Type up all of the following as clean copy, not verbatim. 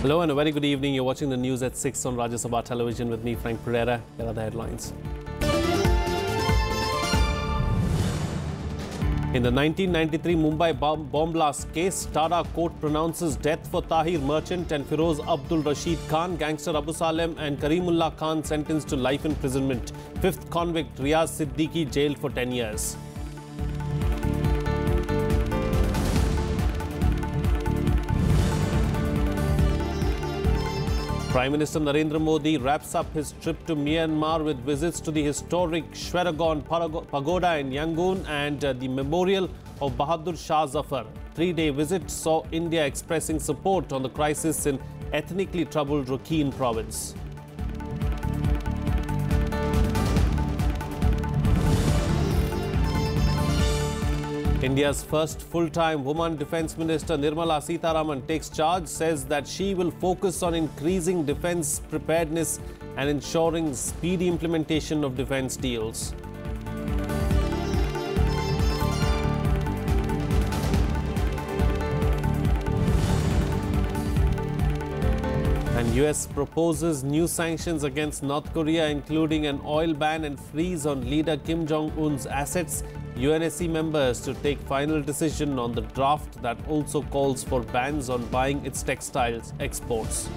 Hello and a very good evening. You're watching the news at 6 on Rajya Sabha television with me, Frank Pereira. Here are the headlines. In the 1993 Mumbai bomb blast case, Tada court pronounces death for Tahir Merchant and Firoz Abdul Rashid Khan. Gangster Abu Salem and Karimullah Khan sentenced to life imprisonment. Fifth convict Riyaz Siddiqui jailed for 10 years. Prime Minister Narendra Modi wraps up his trip to Myanmar with visits to the historic Shwedagon Pagoda in Yangon and the memorial of Bahadur Shah Zafar. Three-day visit saw India expressing support on the crisis in ethnically troubled Rakhine province. India's first full-time woman Defence Minister Nirmala Sitharaman takes charge, says that she will focus on increasing defence preparedness and ensuring speedy implementation of defence deals. And US proposes new sanctions against North Korea, including an oil ban and freeze on leader Kim Jong-un's assets. UNSC members to take final decision on the draft that also calls for bans on buying its textiles exports.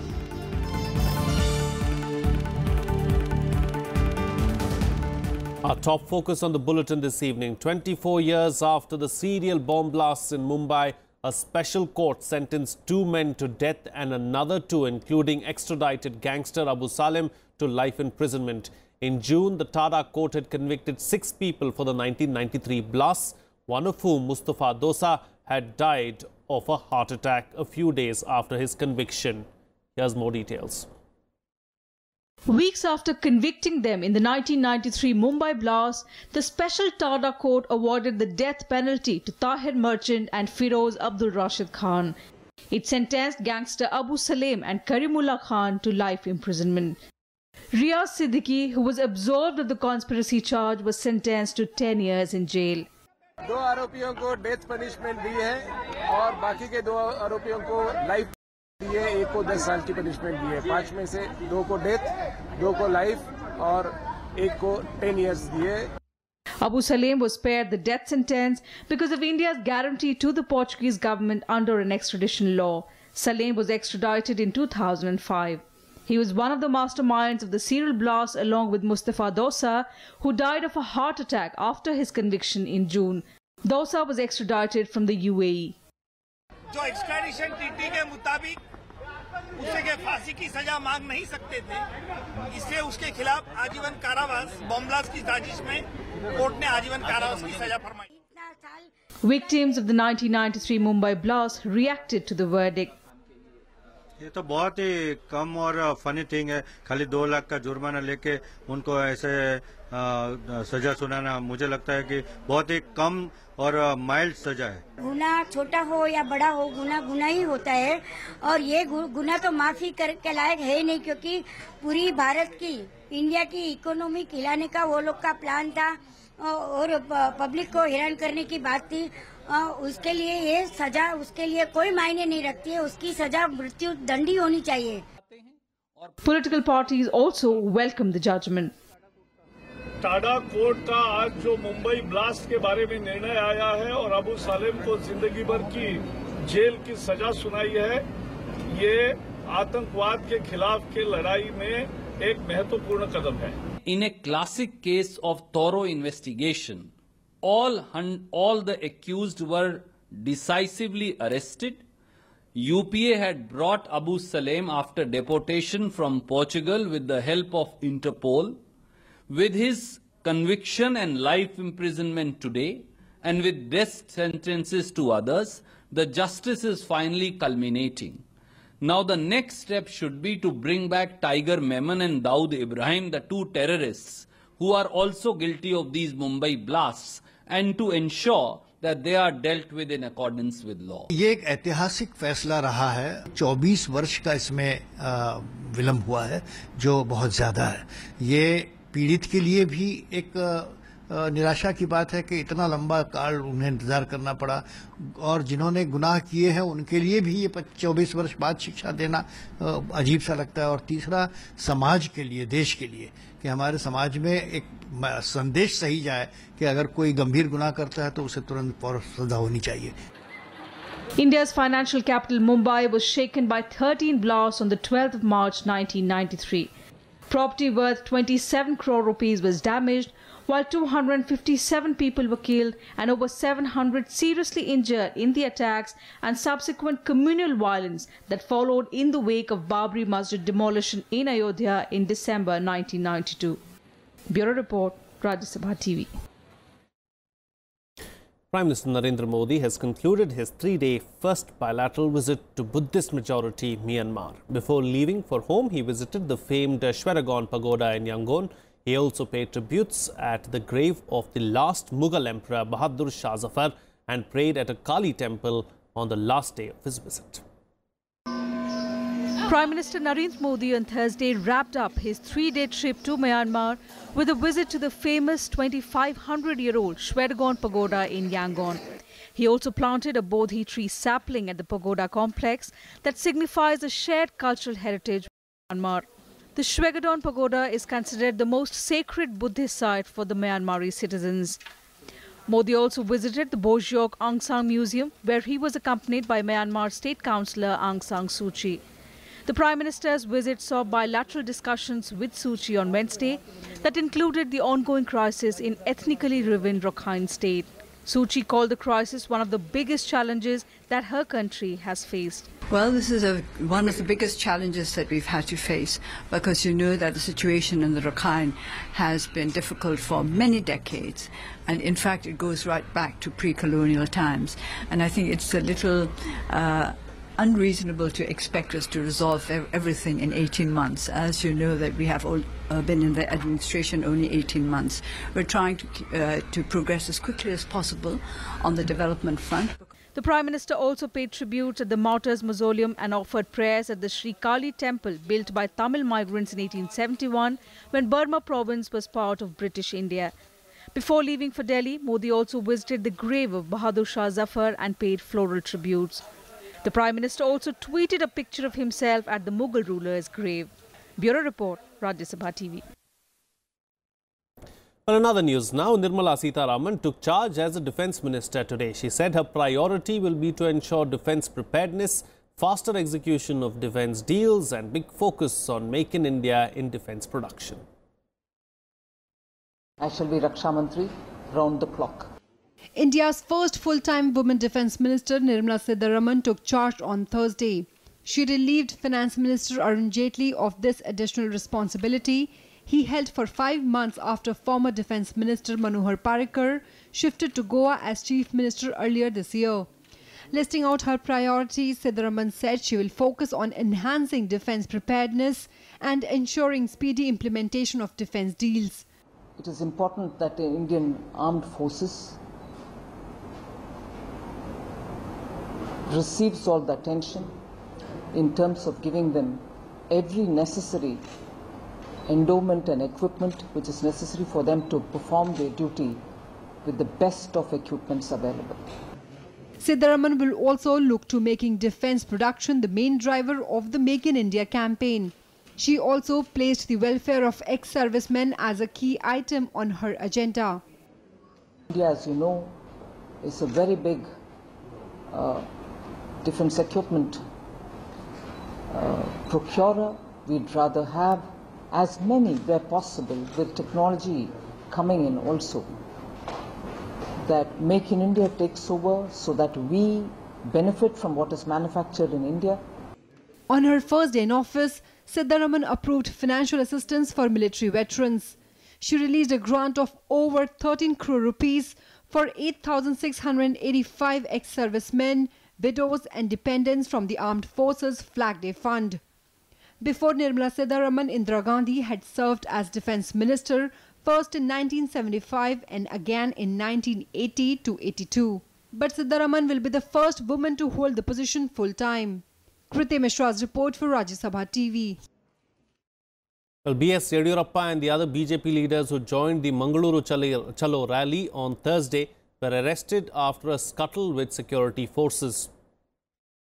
Our top focus on the bulletin this evening. 24 years after the serial bomb blasts in Mumbai, a special court sentenced 2 men to death and another 2, including extradited gangster Abu Salem, to life imprisonment. In June, the Tada court had convicted 6 people for the 1993 blasts, one of whom, Mustafa Dosa, had died of a heart attack a few days after his conviction. Here's more details. Weeks after convicting them in the 1993 Mumbai blast, the special Tada court awarded the death penalty to Tahir Merchant and Firoz Abdul Rashid Khan. It sentenced gangster Abu Salem and Karimullah Khan to life imprisonment. Riyaz Siddiqui, who was absolved of the conspiracy charge, was sentenced to 10 years in jail. 2 आरोपियों को death punishment दी है और बाकी के 2 आरोपियों को life दी है, एक को 10 साल की पनिशमेंट दी है। 5 में से 2 को डेथ, 2 को लाइफ और एक को 10 years दिए। Abu Salem was spared the death sentence because of India's guarantee to the Portuguese government under an extradition law. Salem was extradited in 2005. He was one of the masterminds of the serial blast along with Mustafa Dosa, who died of a heart attack after his conviction in June. Dosa was extradited from the UAE. जो extradition treaty के मुताबिक उसे के फांसी की सजा मांग नहीं सकते थे, इसलिए उसके खिलाफ आजीवन कारावास बॉम्ब ब्लास्ट की साजिश में कोर्ट ने आजीवन कारावास की सजा फरमाई। Victims of the 1993 Mumbai blast reacted to the verdict. ये तो बहुत ही कम और फनी थिंग है। खाली 2 लाख का जुर्माना लेके उनको ऐसे सजा सुनाना, मुझे लगता है कि बहुत ही कम और माइल्ड सजा है। गुना छोटा हो या बड़ा हो, गुना गुना ही होता है और ये गुना तो माफी के लायक है ही नहीं, क्योंकि पूरी भारत की, इंडिया की इकोनॉमी हिलाने का वो लोग का प्लान था और पब्लिक को हैरान करने की बात थी। उसके लिए ये सजा, उसके लिए कोई मायने नहीं रखती है, उसकी सजा मृत्यु दंड ही होनी चाहिए। Political parties also welcomed the judgment. TADA court का आज जो मुंबई ब्लास्ट के बारे में निर्णय आया है और अबू सालेम को जिंदगी भर की जेल की सजा सुनाई है, ये आतंकवाद के खिलाफ की लड़ाई में एक महत्वपूर्ण कदम है। In a classic case of thorough investigation, all the accused were decisively arrested. UPA had brought Abu Salem after deportation from Portugal with the help of Interpol. With his conviction and life imprisonment today, and with death sentences to others, the justice is finally culminating. Now the next step should be to bring back Tiger Memon and Daud Ibrahim, the 2 terrorists who are also guilty of these Mumbai blasts, and to ensure that they are dealt with in accordance with law. ये एक ऐतिहासिक फैसला रहा है। 24 वर्ष का इसमें विलंब हुआ है, जो बहुत ज्यादा है। ये पीड़ित के लिए भी एक निराशा की बात है कि इतना लंबा काल उन्हें इंतजार करना पड़ा और जिन्होंने गुनाह किए हैं उनके लिए भी ये 24 वर्ष बाद शिक्षा देना अजीब सा लगता है। और तीसरा, समाज के लिए, देश के लिए, कि हमारे समाज में एक संदेश सही जाए कि अगर कोई गंभीर गुनाह करता है तो उसे तुरंत फौरन सजा होनी चाहिए। India's financial capital Mumbai was shaken by 13 blasts on the 12th of March 1993. Property worth 27 crore rupees was damaged, while 257 people were killed and over 700 seriously injured in the attacks and subsequent communal violence that followed in the wake of Babri Masjid demolition in Ayodhya in December 1992. Bureau Report, Rajya Sabha TV. Prime Minister Narendra Modi has concluded his 3-day first bilateral visit to Buddhist-majority Myanmar. Before leaving for home, he visited the famed Shwedagon Pagoda in Yangon. He also paid tributes at the grave of the last Mughal Emperor Bahadur Shah Zafar and prayed at a Kali temple on the last day of his visit. Prime Minister Narendra Modi on Thursday wrapped up his 3-day trip to Myanmar with a visit to the famous 2,500-year-old Shwedagon Pagoda in Yangon. He also planted a Bodhi tree sapling at the pagoda complex that signifies a shared cultural heritage with Myanmar. The Shwedagon Pagoda is considered the most sacred Buddhist site for the Myanmari citizens. Modi also visited the Bojok Aung San Museum, where he was accompanied by Myanmar State Councillor Aung San Suu Kyi. The Prime Minister's visit saw bilateral discussions with Suu Kyi on Wednesday that included the ongoing crisis in ethnically riven Rakhine State. Suu Kyi called the crisis one of the biggest challenges that her country has faced. Well, this is one of the biggest challenges that we've had to face, because you know that the situation in the Rakhine has been difficult for many decades, and in fact it goes right back to pre-colonial times. And I think it's a little unreasonable to expect us to resolve everything in 18 months. As you know, that we have all been in the administration only 18 months. We're trying to progress as quickly as possible on the development front. The Prime Minister also paid tribute at the Martyrs Mausoleum and offered prayers at the Sri Kali temple built by Tamil migrants in 1871 when Burma province was part of British India. Before leaving for Delhi, Modi also visited the grave of Bahadur Shah Zafar and paid floral tributes. The Prime Minister also tweeted a picture of himself at the Mughal ruler's grave. Bureau Report, Rajya Sabha TV. On another news now, Nirmala Sitharaman took charge as a defence minister today. She said her priority will be to ensure defence preparedness, faster execution of defence deals and big focus on Make in India in defence production. I shall be Raksha Mantri round the clock. India's first full-time woman defence minister Nirmala Sitharaman took charge on Thursday. She relieved Finance Minister Arun Jaitley of this additional responsibility he held for 5 months after former Defence Minister Manohar Parrikar shifted to Goa as Chief Minister earlier this year. Listing out her priorities, Sitharaman said she will focus on enhancing defence preparedness and ensuring speedy implementation of defence deals. It is important that the Indian Armed Forces receives all the attention in terms of giving them every necessary endowment and equipment which is necessary for them to perform their duty with the best of equipments available. Sitharaman will also look to making defence production the main driver of the Make in India campaign. She also placed the welfare of ex-servicemen as a key item on her agenda. India, as you know, is a very big defence equipment procurer. We'd rather have as many where possible, with technology coming in also, that Make in India takes over so that we benefit from what is manufactured in India. On her first day in office, Sitharaman approved financial assistance for military veterans. She released a grant of over 13 crore rupees for 8,685 ex-servicemen, widows and dependents from the Armed Forces Flag Day Fund. Before Nirmala Sitharaman, Indira Gandhi had served as Defence Minister first in 1975 and again in 1980 to 82. But Sitharaman will be the first woman to hold the position full-time. Kriti Mishra's report for Rajya Sabha TV. Well, B.S. Yediyurappa and the other BJP leaders who joined the Mangaluru Chalo rally on Thursday were arrested after a scuttle with security forces.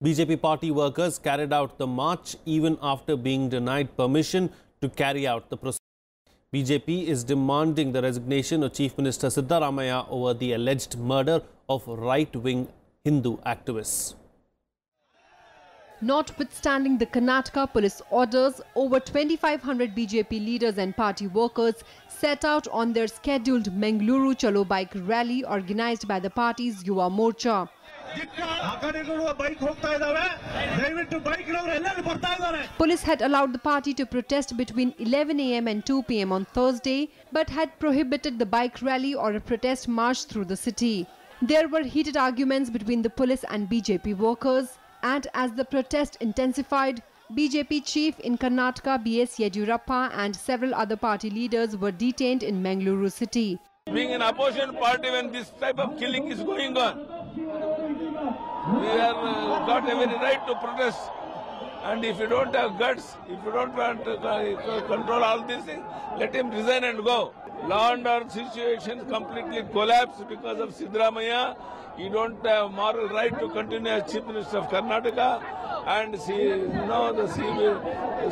BJP party workers carried out the march even after being denied permission to carry out the procession. BJP is demanding the resignation of Chief Minister Siddaramaiah over the alleged murder of right-wing Hindu activists. Notwithstanding the Karnataka police orders, over 2,500 BJP leaders and party workers set out on their scheduled Mangaluru Chalo bike rally organized by the party's Yuva Morcha. Police had allowed the party to protest between 11 a.m. and 2 p.m. on Thursday, but had prohibited the bike rally or a protest march through the city. There were heated arguments between the police and BJP workers. And as the protest intensified, BJP chief in Karnataka B.S. Yediyurappa and several other party leaders were detained in Mangaluru city. Being an opposition party when this type of killing is going on, we have got every right to protest. And if you don't have guts, if you don't want to control all these things, let him resign and go. Law and order situation completely collapsed because of Siddaramaiah. You don't have moral right to continue as Chief Minister of Karnataka, and the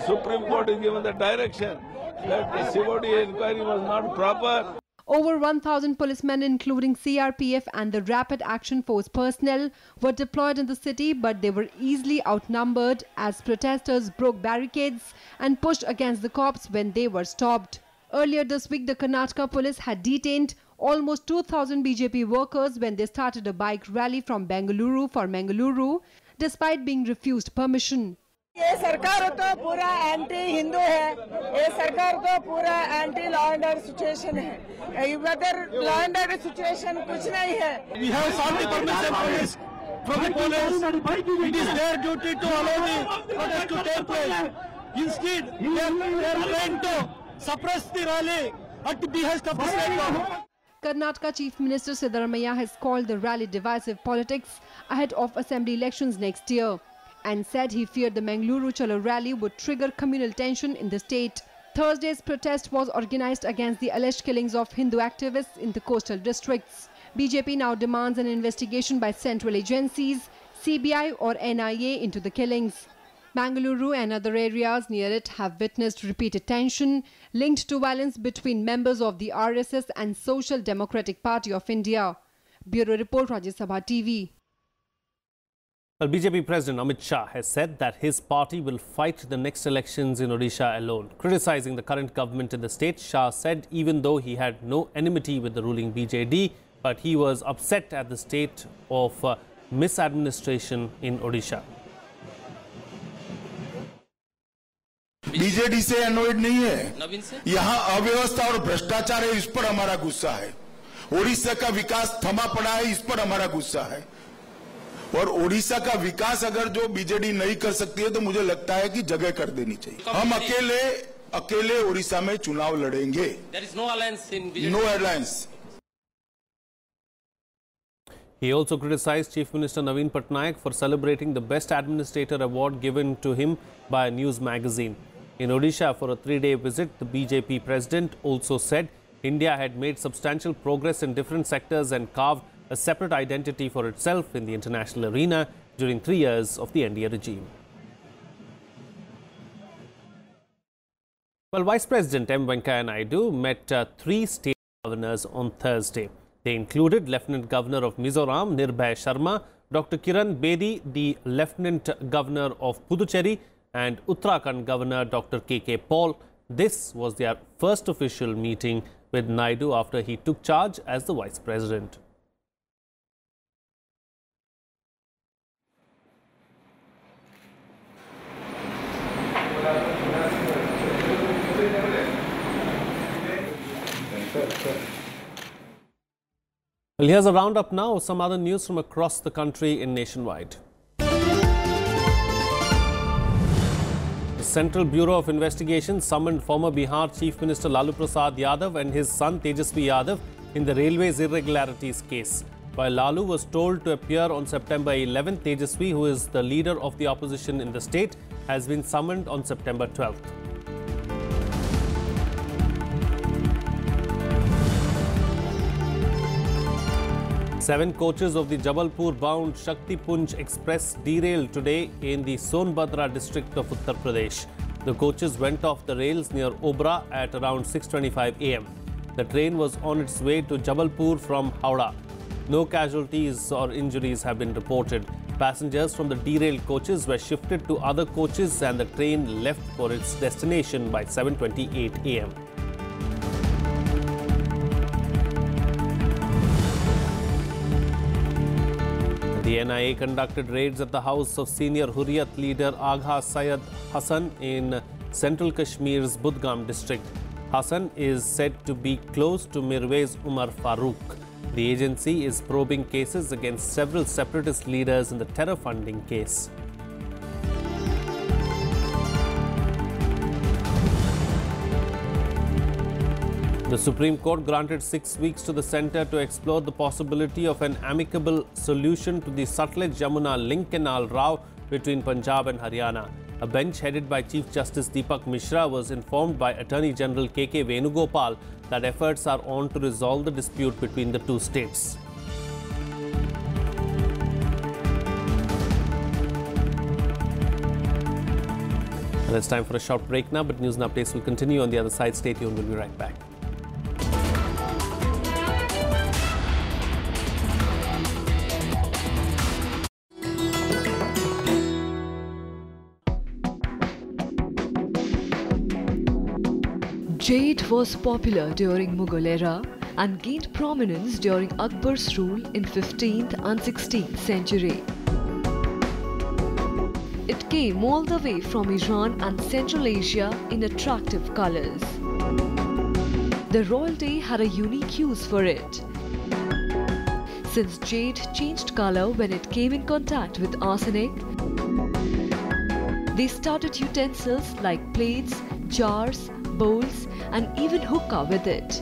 Supreme Court has given the direction that the COD inquiry was not proper. Over 1,000 policemen, including CRPF and the Rapid Action Force personnel, were deployed in the city, but they were easily outnumbered as protesters broke barricades and pushed against the cops when they were stopped. Earlier this week, the Karnataka police had detained almost 2,000 BJP workers when they started a bike rally from Bengaluru for Mangaluru, despite being refused permission. ये सरकार तो पूरा anti Hindu है, ये सरकार तो पूरा anti law and order situation है, इधर लॉ एंड ऑर्डर सिचुएशन कुछ नहीं है. We have sought the permission from the police. It is their duty to allow the protest to take place. Instead, they are trying to suppress the rally at the behest of the state government. Karnataka Chief Minister Siddaramaiah has called the rally divisive politics ahead of assembly elections next year and said he feared the Mangaluru Chalo rally would trigger communal tension in the state. Thursday's protest was organized against the alleged killings of Hindu activists in the coastal districts. BJP now demands an investigation by central agencies, CBI or NIA into the killings. Mangaluru and other areas near it have witnessed repeated tension linked to violence between members of the RSS and Social Democratic Party of India. Bureau Report, Rajya Sabha TV. Well, BJP President Amit Shah has said that his party will fight the next elections in Odisha alone. Criticizing the current government in the state, Shah said even though he had no enmity with the ruling BJD, but he was upset at the state of misadministration in Odisha. BJD से annoyed नहीं है, यहाँ अव्यवस्था और भ्रष्टाचार है, इस पर हमारा गुस्सा है. ओडिशा का विकास थमा पड़ा है, इस पर हमारा गुस्सा है. और ओडिशा का विकास अगर जो बीजेडी नहीं कर सकती है तो मुझे लगता है कि जगह कर देनी चाहिए. हम अकेले ओडिशा में चुनाव लड़ेंगे. No alliance. He also criticized Chief Minister Naveen Patnaik for celebrating the Best Administrator award given to him by a news magazine. In Odisha for a 3-day visit, the BJP president also said India had made substantial progress in different sectors and carved a separate identity for itself in the international arena during 3 years of the NDA regime. Well, Vice President M. Venkaiah Naidu met 3 state governors on Thursday. They included Lieutenant Governor of Mizoram, Nirbhay Sharma, Dr. Kiran Bedi, the Lieutenant Governor of Puducherry, and Uttarakhand Governor Dr. K.K. Paul. This was their first official meeting with Naidu after he took charge as the Vice President. Well, here's a roundup now of some other news from across the country and nationwide. The Central Bureau of Investigation summoned former Bihar Chief Minister Lalu Prasad Yadav and his son Tejasvi Yadav in the railways irregularities case. While Lalu was told to appear on September 11th, Tejasvi, who is the leader of the opposition in the state, has been summoned on September 12th. 7 coaches of the Jabalpur-bound Shaktipunj Express derailed today in the Sonbhadra district of Uttar Pradesh. The coaches went off the rails near Obra at around 6:25 a.m. The train was on its way to Jabalpur from Howrah. No casualties or injuries have been reported. Passengers from the derailed coaches were shifted to other coaches and the train left for its destination by 7:28 a.m. The NIA conducted raids at the house of senior Hurriyat leader Agha Syed Hassan in central Kashmir's Budgam district. Hassan is said to be close to Mirwaiz Umar Farooq. The agency is probing cases against several separatist leaders in the terror funding case. The Supreme Court granted 6 weeks to the centre to explore the possibility of an amicable solution to the Sutlej-Yamuna link canal row between Punjab and Haryana. A bench headed by Chief Justice Deepak Mishra was informed by Attorney General K.K. Venugopal that efforts are on to resolve the dispute between the two states. And it's time for a short break now, but news and updates will continue on the other side. Stay tuned, we'll be right back. Jade was popular during Mughal era and gained prominence during Akbar's rule in 15th and 16th century. It came all the way from Iran and Central Asia in attractive colors. The royalty had a unique use for it. Since jade changed color when it came in contact with arsenic, they started utensils like plates, jars, bowls and even hookah with it,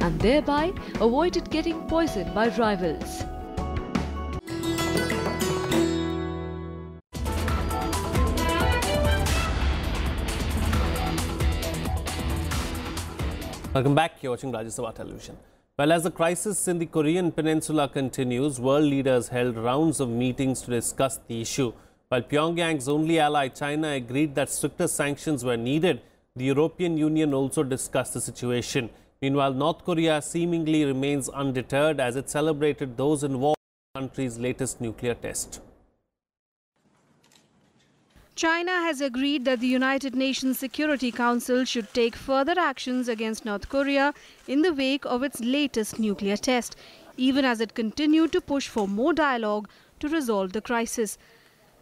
and thereby avoided getting poisoned by rivals. Welcome back. You're watching Rajya Sabha television. Well, as the crisis in the Korean peninsula continues, world leaders held rounds of meetings to discuss the issue. While Pyongyang's only ally, China, agreed that stricter sanctions were needed, the European Union also discussed the situation. Meanwhile, North Korea seemingly remains undeterred as it celebrated those involved in the country's latest nuclear test. China has agreed that the United Nations Security Council should take further actions against North Korea in the wake of its latest nuclear test, even as it continued to push for more dialogue to resolve the crisis.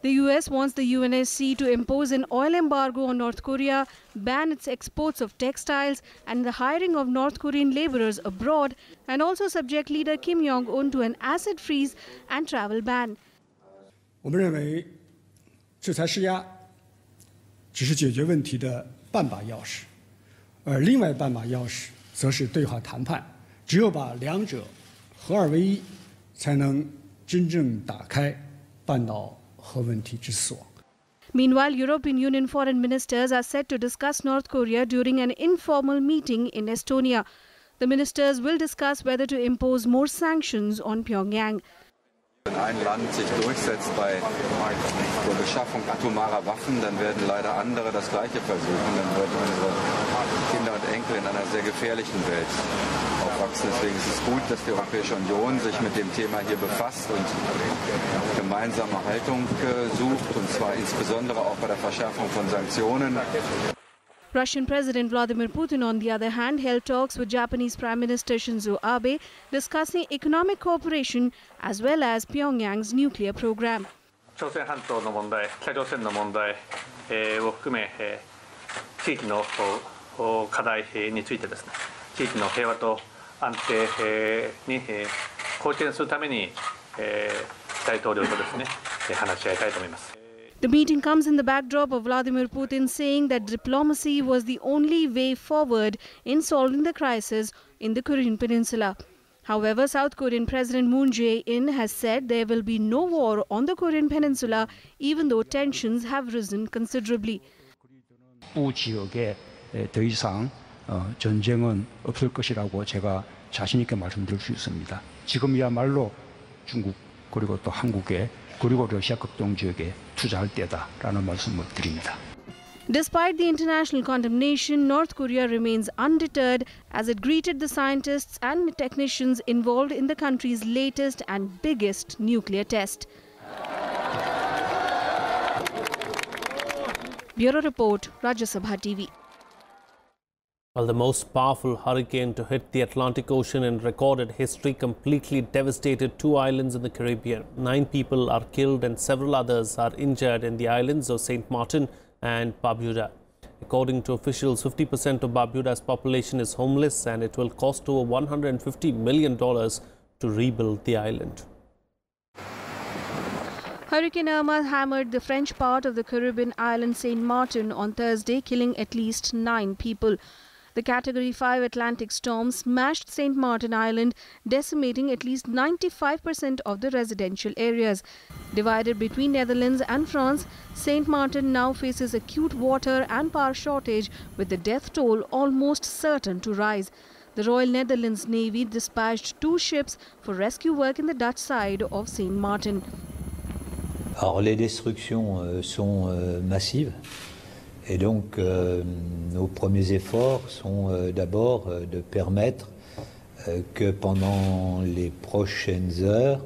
The US wants the UNSC to impose an oil embargo on North Korea, ban its exports of textiles and the hiring of North Korean laborers abroad, and also subject leader Kim Jong-un to an asset freeze and travel ban. 我们认为制裁施压只是解决问题的半把钥匙，而另外半把钥匙则是对话谈判。只有把两者合二为一，才能真正打开半岛 Meanwhile, European Union foreign ministers are set to discuss North Korea during an informal meeting in Estonia. The ministers will discuss whether to impose more sanctions on Pyongyang. Wenn ein Land sich durchsetzt bei der Beschaffung atomarer Waffen, dann werden leider andere das Gleiche versuchen. Dann werden unsere Kinder und Enkel in einer sehr gefährlichen Welt aufwachsen. Deswegen ist es gut, dass die Europäische Union sich mit dem Thema hier befasst und gemeinsame Haltung sucht, und zwar insbesondere auch bei der Verschärfung von Sanktionen. Russian President Vladimir Putin, on the other hand, held talks with Japanese Prime Minister Shinzo Abe, discussing economic cooperation as well as Pyongyang's nuclear program. 朝鮮半島の問題、北朝鮮の問題を含め、地域の課題についてですね、地域の平和と安定に貢献するために大統領とですね、話し合いたいと思います。 The meeting comes in the backdrop of Vladimir Putin saying that diplomacy was the only way forward in solving the crisis in the Korean peninsula. However, South Korean President Moon Jae-in has said there will be no war on the Korean peninsula, even though tensions have risen considerably. 부 지역에 더 이상 전쟁은 없을 것이라고 제가 자신 있게 말씀드릴 수 있습니다. 지금이야말로 중국 그리고 또 한국에 그리고 러시아 극동 지역에 투자할 때다라는 말씀을 드립니다. Despite the international condemnation, North Korea remains undeterred as it greeted the scientists and technicians involved in the country's latest and biggest nuclear test. Bureau Report, Rajya Sabha TV. Well, the most powerful hurricane to hit the Atlantic Ocean in recorded history completely devastated 2 islands in the Caribbean. 9 people are killed and several others are injured in the islands of St. Martin and Barbuda. According to officials, 50% of Barbuda's population is homeless and it will cost over $150 million to rebuild the island. Hurricane Irma hammered the French part of the Caribbean island St. Martin on Thursday, killing at least 9 people. The Category 5 Atlantic storm smashed St. Martin Island, decimating at least 95% of the residential areas. Divided between Netherlands and France, St. Martin now faces acute water and power shortage, with the death toll almost certain to rise. The Royal Netherlands Navy dispatched 2 ships for rescue work in the Dutch side of St. Martin. Alors les destructions sont massives et donc nos premiers efforts sont d'abord de permettre que pendant les prochaines heures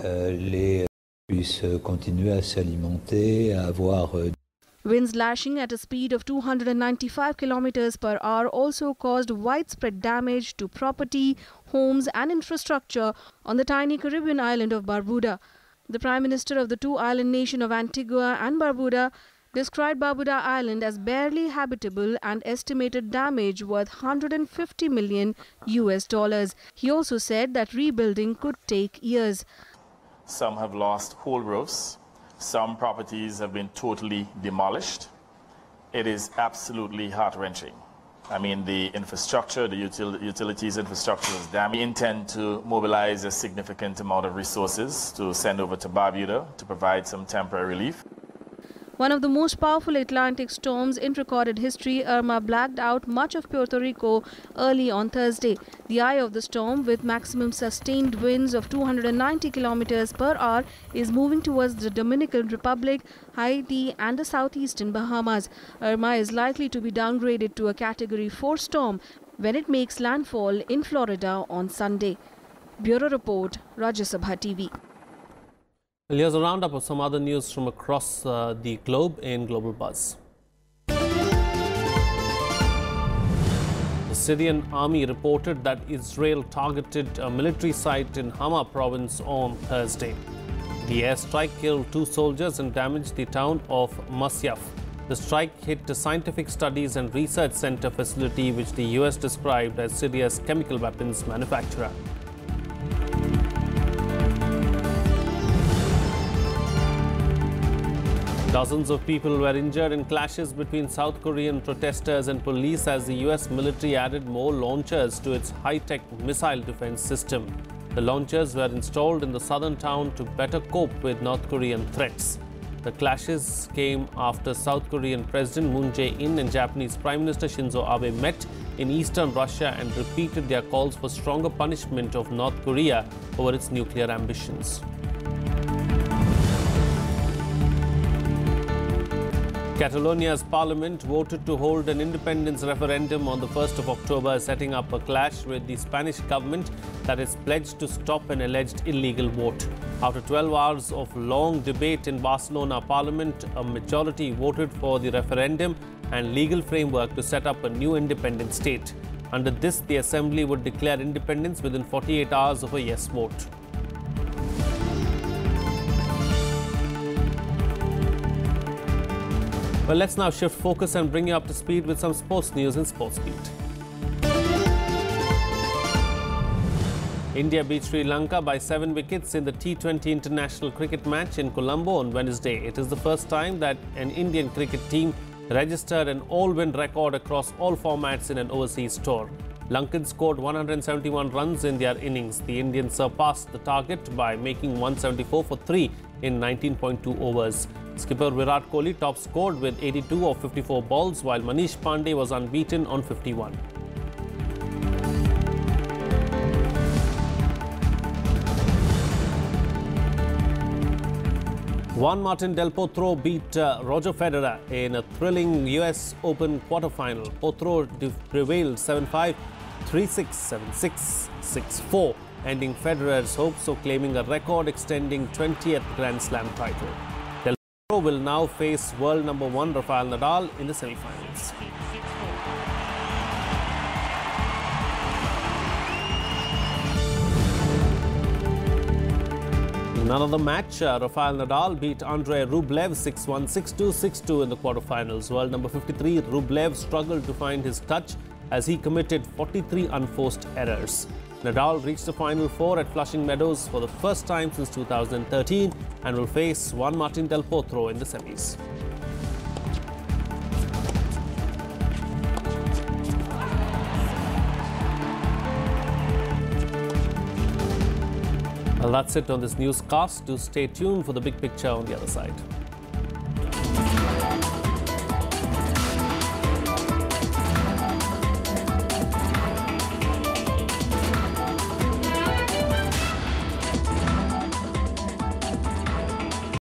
les puissent continuer à s'alimenter, à avoir Winds lashing at a speed of 295 kilometers per hour also caused widespread damage to property, homes and infrastructure on the tiny Caribbean island of Barbuda. The Prime Minister of the 2-island nation of Antigua and Barbuda described Barbuda Island as barely habitable and estimated damage worth $150 million. He also said that rebuilding could take years. Some have lost whole roofs. Some properties have been totally demolished. It is absolutely heart-wrenching. I mean, the infrastructure, the utilities infrastructure is damaged. We intend to mobilize a significant amount of resources to send over to Barbuda to provide some temporary relief. One of the most powerful Atlantic storms in recorded history, Irma blacked out much of Puerto Rico early on Thursday. The eye of the storm, with maximum sustained winds of 290 kilometers per hour, is moving towards the Dominican Republic, Haiti and the southeastern Bahamas. Irma is likely to be downgraded to a Category 4 storm when it makes landfall in Florida on Sunday. Bureau Report, Rajya Sabha TV. Well, here's a roundup of some other news from across the globe in Global Buzz. The Syrian army reported that Israel targeted a military site in Hama province on Thursday. The airstrike killed 2 soldiers and damaged the town of Masyaf. The strike hit a scientific studies and research center facility which the US described as Syria's chemical weapons manufacturer. Dozens of people were injured in clashes between South Korean protesters and police as the US military added more launchers to its high-tech missile defense system. The launchers were installed in the southern town to better cope with North Korean threats. The clashes came after South Korean President Moon Jae-in and Japanese Prime Minister Shinzo Abe met in eastern Russia and repeated their calls for stronger punishment of North Korea over its nuclear ambitions. Catalonia's parliament voted to hold an independence referendum on the 1st of October, setting up a clash with the Spanish government that is pledged to stop an alleged illegal vote. After 12 hours of long debate in Barcelona parliament, a majority voted for the referendum and legal framework to set up a new independent state. Under this, the assembly would declare independence within 48 hours of a yes vote. Well, let's now shift focus and bring you up to speed with some sports news in Sports Beat. India beat Sri Lanka by 7 wickets in the T20 international cricket match in Colombo on Wednesday. It is the first time that an Indian cricket team registered an all-win record across all formats in an overseas tour. Lankans scored 171 runs in their innings. The Indians surpassed the target by making 174 for 3 in 19.2 overs. Skipper Virat Kohli top scored with 82 of 54 balls, while Manish Pandey was unbeaten on 51. Juan Martín del Potro beat Roger Federer in a thrilling US Open quarterfinal. Potro prevailed 7-5, 3-6, 7-6, 6-4, ending Federer's hopes of claiming a record-extending 20th Grand Slam title. Del Potro will now face world number 1 Rafael Nadal in the semi-finals. In another match, Rafael Nadal beat Andrei Rublev 6-1, 6-2, 6-2 in the quarterfinals. World number 53, Rublev struggled to find his touch as he committed 43 unforced errors. Nadal reached the Final Four at Flushing Meadows for the first time since 2013 and will face Juan Martín del Potro in the semis. Well, that's it on this newscast. Do stay tuned for the big picture on the other side.